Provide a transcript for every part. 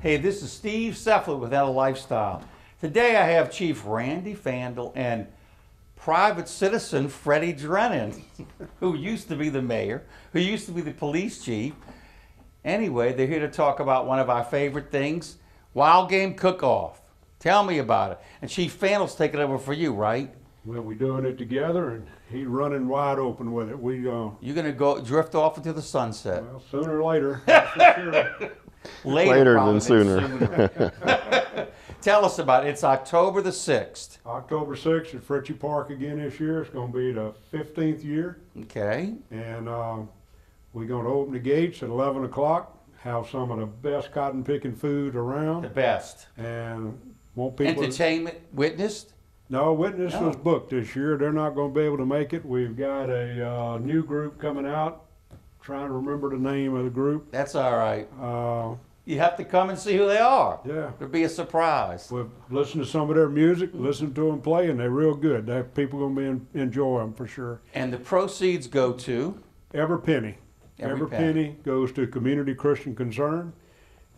Hey, this is Steve Seffler with Ella Lifestyle. Today I have Chief Randy Fandle and private citizen Freddie Drennan, who used to be the mayor, who used to be the police chief. Anyway, they're here to talk about one of our favorite things, Wild Game Cook-Off. Tell me about it. And Chief Fandle's taking over for you, right? Well, we're doing it together, and he's running wide open with it. You're going to go drift off into the sunset. Well, sooner or later, that's for sure. Later than sooner. Tell us about it. It's October the 6th. October 6th at Fritchie Park again this year. It's going to be the 15th year. Okay. And we're going to open the gates at 11 o'clock, have some of the best cotton picking food around. The best. And want people Entertainment witnessed? No, witness was booked this year. They're not going to be able to make it. We've got a new group coming out. Trying to remember the name of the group. That's all right. You have to come and see who they are. Yeah. It'll be a surprise. We've listened to some of their music, listened to them play, and they're real good. People are going to enjoy them for sure. And the proceeds go to? Every penny. Every penny goes to Community Christian Concern.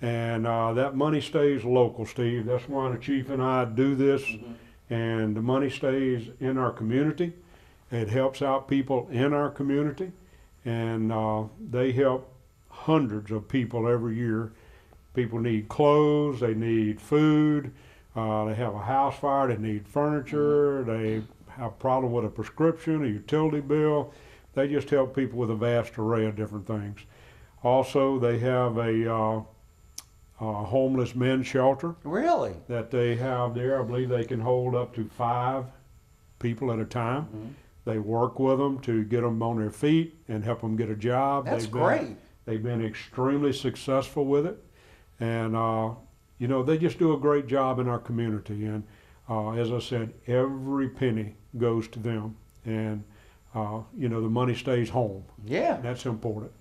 And that money stays local, Steve. That's why the chief and I do this. And the money stays in our community. It helps out people in our community. And they help hundreds of people every year. People need clothes, they need food, they have a house fire, they need furniture, they have a problem with a prescription, a utility bill. They just help people with a vast array of different things. Also, they have a homeless men's shelter. Really? That they have there. I believe they can hold up to 5 people at a time. They work with them to get them on their feet and help them get a job. That's great. They've been extremely successful with it. And, you know, they just do a great job in our community. And as I said, every penny goes to them. And, you know, the money stays home. Yeah. That's important.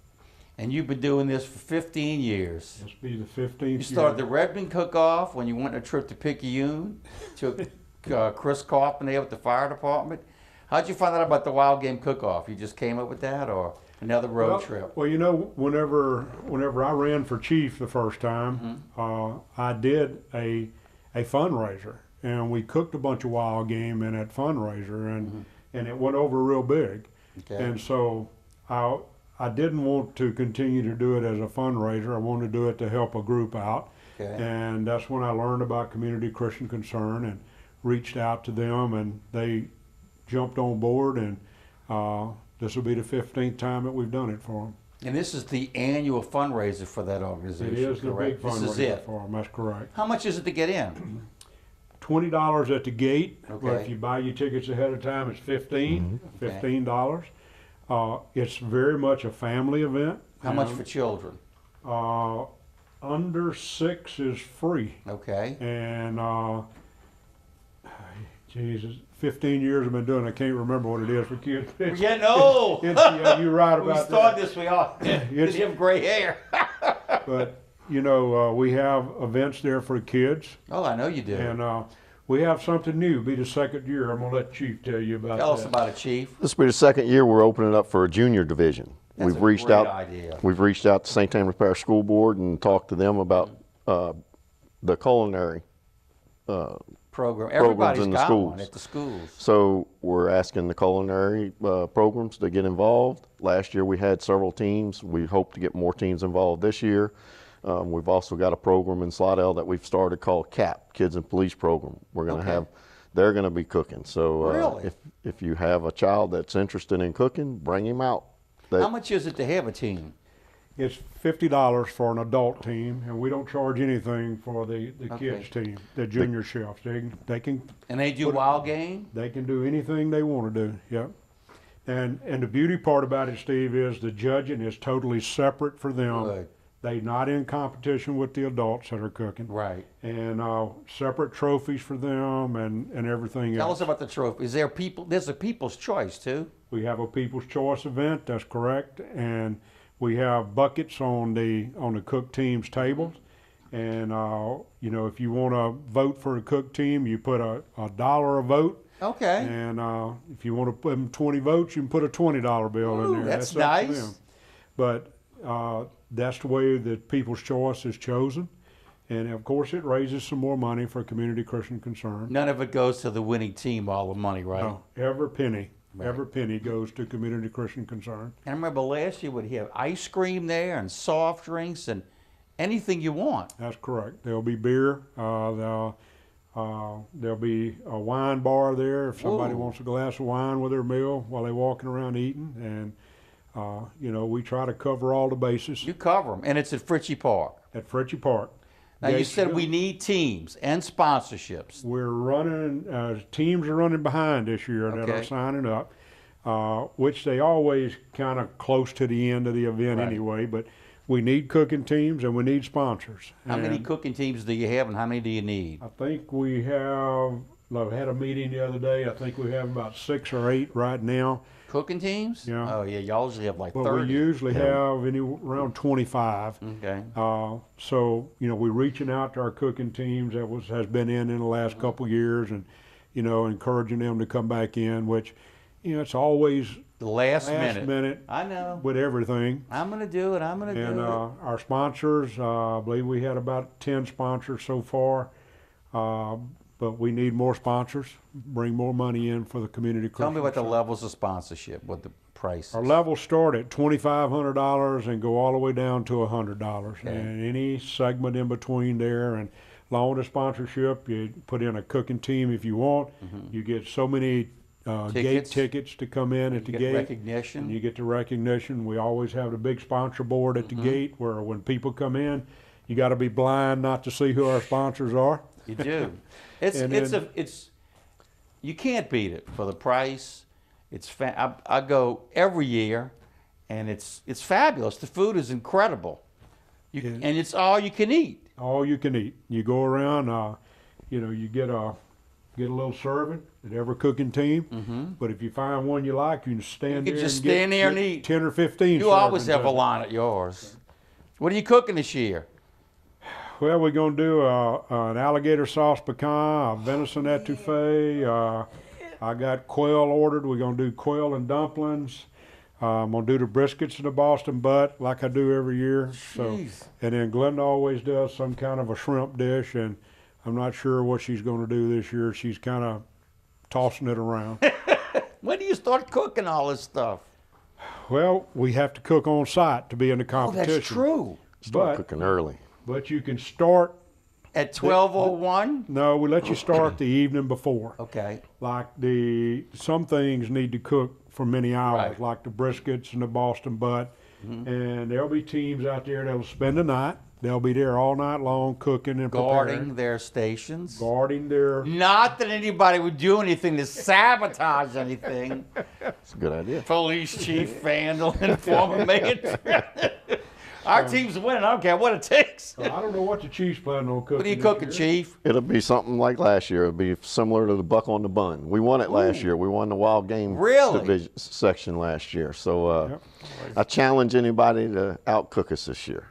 And you've been doing this for 15 years. This will be the 15th year. You started the Redmond Cook-Off when you went on a trip to Picayune, took Chris Kaufman there with the fire department. How'd you find out about the Wild Game Cook-Off? You just came up with that, or another road trip? Well, you know, whenever I ran for chief the first time, I did a fundraiser, and we cooked a bunch of wild game in that fundraiser, and it went over real big. Okay. And so I didn't want to continue to do it as a fundraiser. I wanted to do it to help a group out. Okay. And that's when I learned about Community Christian Concern and reached out to them, and they jumped on board, and this will be the 15th time that we've done it for them. And this is the annual fundraiser for that organization, It is correct? the big This is fundraiser it. for them, that's correct. How much is it to get in? $20 at the gate, but Okay. if you buy your tickets ahead of time, it's $15. It's very much a family event. How much for children? Under 6 is free. Okay. And Jesus, 15 years I've been doing it. I can't remember what it is for kids. We're getting old. Yeah, you're right We about started that. this, we all did have gray hair. But, you know, we have events there for kids. Oh, I know you do. And we have something new. It'll be the 2nd year. I'm going to let Chief tell you about that. Tell us about it, Chief. This will be the 2nd year we're opening up for a junior division. That's We've a reached great out. idea. We've reached out to St. Tammany Parish School Board and talked to them about the culinary Program. programs Everybody's in the got schools. one at the schools. So we're asking the culinary programs to get involved. Last year we had several teams. We hope to get more teams involved this year. We've also got a program in Slidell that we've started called CAP, Kids and Police Program. We're going to have, they're going to be cooking. So Really? if you have a child that's interested in cooking, bring him out. How much is it to have a team? It's $50 for an adult team, and we don't charge anything for the kids team, the junior chefs. They can And they do wild game? They can do anything they want to do. Yep. And the beauty part about it, Steve, is the judging is totally separate for them. Good. They're not in competition with the adults that are cooking. Right. And separate trophies for them and everything Tell else. us about the trophy. Is there there's a People's Choice too? We have a People's Choice event, that's correct, and we have buckets on the cook team's tables. And you know, if you want to vote for a cook team, you put a $1 a vote. Okay. And if you want to put them 20 votes, you can put a $20 bill in there. That's up to nice. them. But that's the way that People's Choice is chosen. And of course, it raises some more money for Community Christian Concern. None of it goes to the winning team, all the money, right? No, every penny goes to Community Christian Concern. And I remember last year would have ice cream there and soft drinks and anything you want. That's correct. There'll be beer. There'll be a wine bar there if somebody Ooh. wants a glass of wine with their meal while they're walking around eating. And you know, we try to cover all the bases You cover them, and it's at Fritchie Park. at Fritchie Park. Now, you Gates said are we good. need teams and sponsorships. We're running, teams are running behind this year that are Okay. signing up, which they always kind of close to the end of the event Right. anyway, but we need cooking teams and we need sponsors. How many And cooking teams do you have, and how many do you need? I think we have, I had a meeting the other day, I think we have about 6 or 8 right now. Cooking teams? Yeah. Oh, yeah, y'all usually have like But 30. we usually have around 25. Okay. So, you know, we're reaching out to our cooking teams that has been in the last couple years and, you know, encouraging them to come back in, which, you know, it's always The last last minute. minute I know. with everything. I'm going to do it. I'm going to And do it. our sponsors, I believe we had about 10 sponsors so far. But we need more sponsors, bring more money in for the community. Tell me Christian what the Center. levels of sponsorship, what the price Our is. levels start at $2,500 and go all the way down to $100, Okay. and any segment in between there. And along with the sponsorship, you put in a cooking team if you want. You get so many gate Tickets. tickets to come in at You the get gate. recognition. And you get the recognition. We always have the big sponsor board at the gate where when people come in, you got to be blind not to see who our sponsors are. You do. It's And it's you can't beat it for the price. It's I go every year, and it's fabulous. The food is incredible. Yeah. And it's all you can eat. All you can eat. You go around, you know, you get a little serving at every cooking team. But if you find one you like, you can stand You there can just and stand there and get eat. 10 or 15. You always servings have a of it. line at yours. What are you cooking this year? Well, we're going to do an alligator sauce pecan, a venison etouffee. I got quail ordered. We're going to do quail and dumplings. I'm going to do the briskets and the Boston butt like I do every year. So, Jeez. and then Glenda always does some kind of a shrimp dish, and I'm not sure what she's going to do this year. She's kind of tossing it around. When do you start cooking all this stuff? Well, we have to cook on site to be in the Oh, competition. that's true. Start But cooking early. but you can start. At 12:01. No, we let you start the evening before. Okay. Like some things need to cook for many hours, Right. like the briskets and the Boston butt. And there'll be teams out there that'll spend the night. They'll be there all night long cooking and Guarding preparing, their stations. guarding their. Not that anybody would do anything to sabotage anything. It's a good idea. Police Chief Vandal and former Mayor. Our team's winning. I don't care what it takes. I don't know what the Chiefs plan on cooking. What are you this cooking, year. Chief? It'll be something like last year. It'll be similar to the buck on the bun. We won it last year. We won the wild game Really? section last year. So Yep. I challenge anybody to outcook us this year.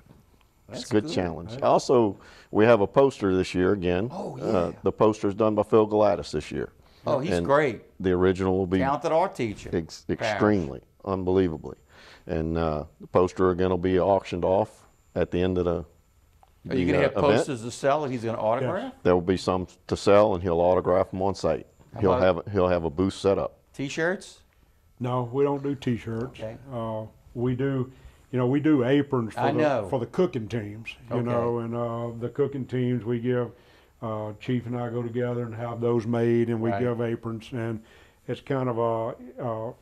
It's a good challenge. Also, we have a poster this year again. Oh, yeah. The poster's done by Phil Galatis this year. Oh, he's And great. The original will be Talented art teacher. extremely, unbelievably. And the poster again will be auctioned off at the end of the Are you going to have event. posters to sell that he's going to autograph? There will be some to sell, and he'll autograph them on site. He'll about- have a booth set up. T-shirts? No, we don't do T-shirts. Okay. We do, we do aprons I know. for the cooking teams. You Okay. know, and the cooking teams we give. Chief and I go together and have those made, and we Right. give aprons, and it's kind of a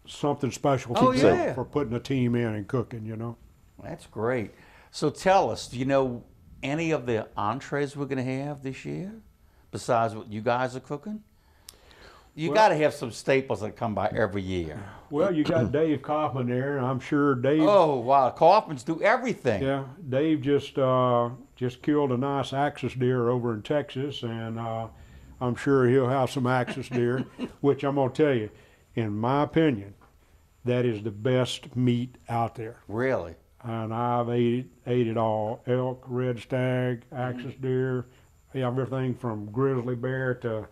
something special Oh, for, yeah. for putting a team in and cooking. That's great. So tell us, do you know any of the entrees we're going to have this year besides what you guys are cooking? You Well- got to have some staples that come by every year. Well, you got Dave Kaufman there, and I'm sure Dave. Oh, wow. Kaufmans do everything. Yeah, Dave just killed a nice axis deer over in Texas, and I'm sure he'll have some axis deer, which I'm gonna tell you, in my opinion, that is the best meat out there. Really? And I've ate it all: elk, red stag, axis deer, everything from grizzly bear to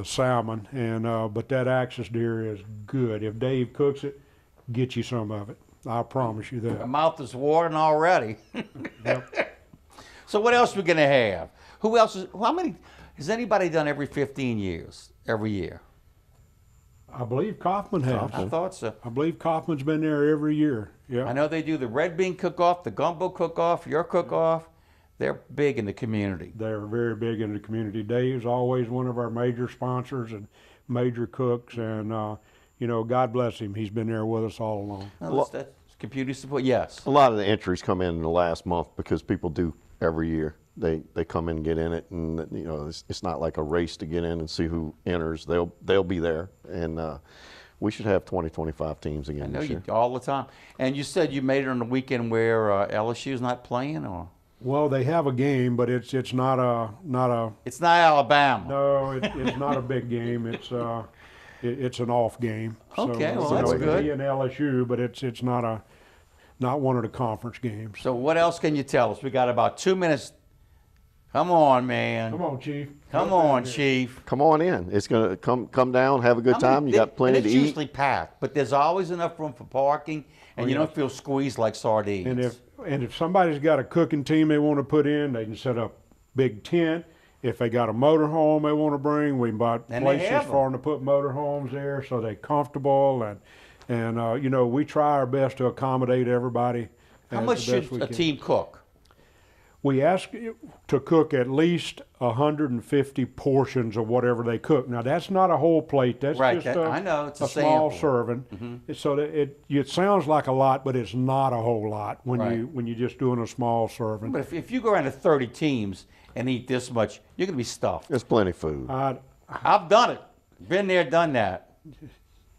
salmon. And but that axis deer is good. If Dave cooks it, get you some of it. I promise you My that. mouth is watering already. Yep. So what else we gonna have? Who else is? How many? Has anybody done every 15 years? Every year? I believe Kaufman has. I thought so. I believe Kaufman's been there every year. Yeah. I know they do the red bean cook-off, the gumbo cook-off, your cook-off. They're big in the community. They're very big in the community. Dave's always one of our major sponsors and major cooks, and you know, God bless him. He's been there with us all along. Well, that's community support. Yes. A lot of the entries come in the last month because people do every year. They come in and get in it, and you know, it's not like a race to get in and see who enters. They'll be there, and we should have 20, 25 teams again I know this year. you all the time. And you said you made it on the weekend where LSU's not playing, or Well, they have a game, but it's not a it's not Alabama. no, it's not a big game. It's an off game. Okay, well, you that's know, it good. could be an LSU, but it's not one of the conference games. So what else can you tell us? We got about 2 minutes. Come on, man. Come on, Chief. Come on, Chief. Come on in. It's gonna come down, have a good time. You got plenty and to it's eat. usually packed, but there's always enough room for parking, and you don't feel squeezed like sardines. And if somebody's got a cooking team they want to put in, they can set up big tent. If they got a motorhome they want to bring, we bought And they places have for them to put motorhomes there so they're comfortable, and you know, we try our best to accommodate everybody. How as much the best should we a can. team cook? We ask you to cook at least 150 portions of whatever they cook. Now that's not a whole plate. That's Right, just I know, it's a small sample. serving. So that it sounds like a lot, but it's not a whole lot when Right. you're just doing a small serving. But if you go around to 30 teams and eat this much, you're going to be stuffed. There's plenty of food. I've done it. Been there, done that.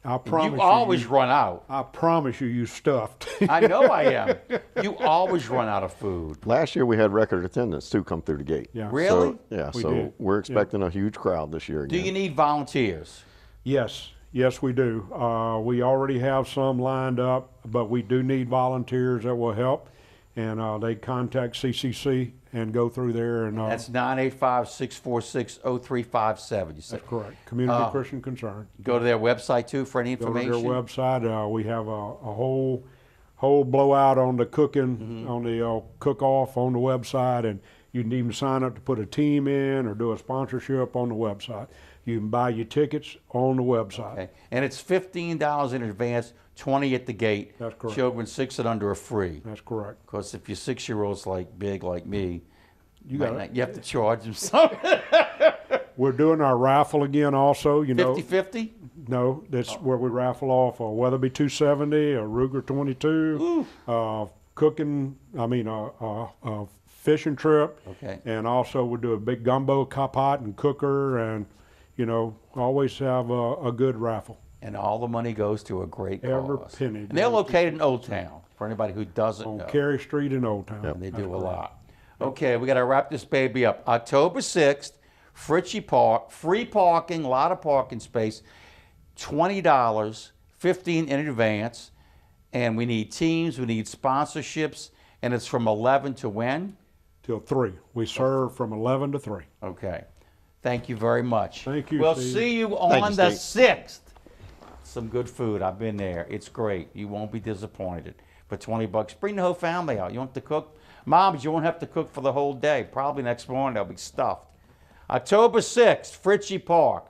I promise You always run out. I promise you stuffed. I know I am. You always run out of food. Last year we had record attendance too come through the gate. Yeah. Really? So, yeah. We so did. we're expecting a huge crowd this year Do again. you need volunteers? Yes, we do. We already have some lined up, but we do need volunteers that will help. And they contact CCC and go through there. And That's 985-646-0357. You said. that's correct. Community Christian Concern. Go to their website too for any Go to information. their website. We have a whole blowout on the cooking, on the cook-off on the website, and you can even sign up to put a team in or do a sponsorship on the website. You can buy your tickets on the website. Okay. And it's $15 in advance, 20 at the gate. That's correct. Children 6 and under are free. That's correct. Because if your 6-year-old's like big like me, You might got not- you have to charge them something. We're doing our raffle again also, you know. 50-50? No, that's where we raffle off a Weatherby 270, a Ruger 22, a fishing trip. Okay. And also we do a big gumbo pot and cooker, and, you know, always have a good raffle. And all the money goes to a great cause. Every penny And they're goes to located in Old Town, for anybody who doesn't On know. Cary Street in Old Town. And they do a lot. Okay, we got to wrap this baby up. October 6th, Fritchie Park, free parking, a lot of parking space, $20, $15 in advance, and we need teams, we need sponsorships, and it's from 11 to when? Till 3. We serve from 11 to 3. Okay. Thank you very much. Thank you, We'll Steve. see you Thank on you, the Steve. 6th. Some good food. I've been there. It's great. You won't be disappointed. For $20, bring the whole family out. You want to cook? Moms, you won't have to cook for the whole day. Probably next morning they'll be stuffed. October 6th, Fritchie Park,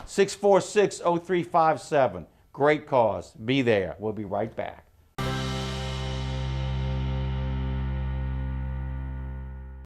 646-0357. Great cause. Be there. We'll be right back.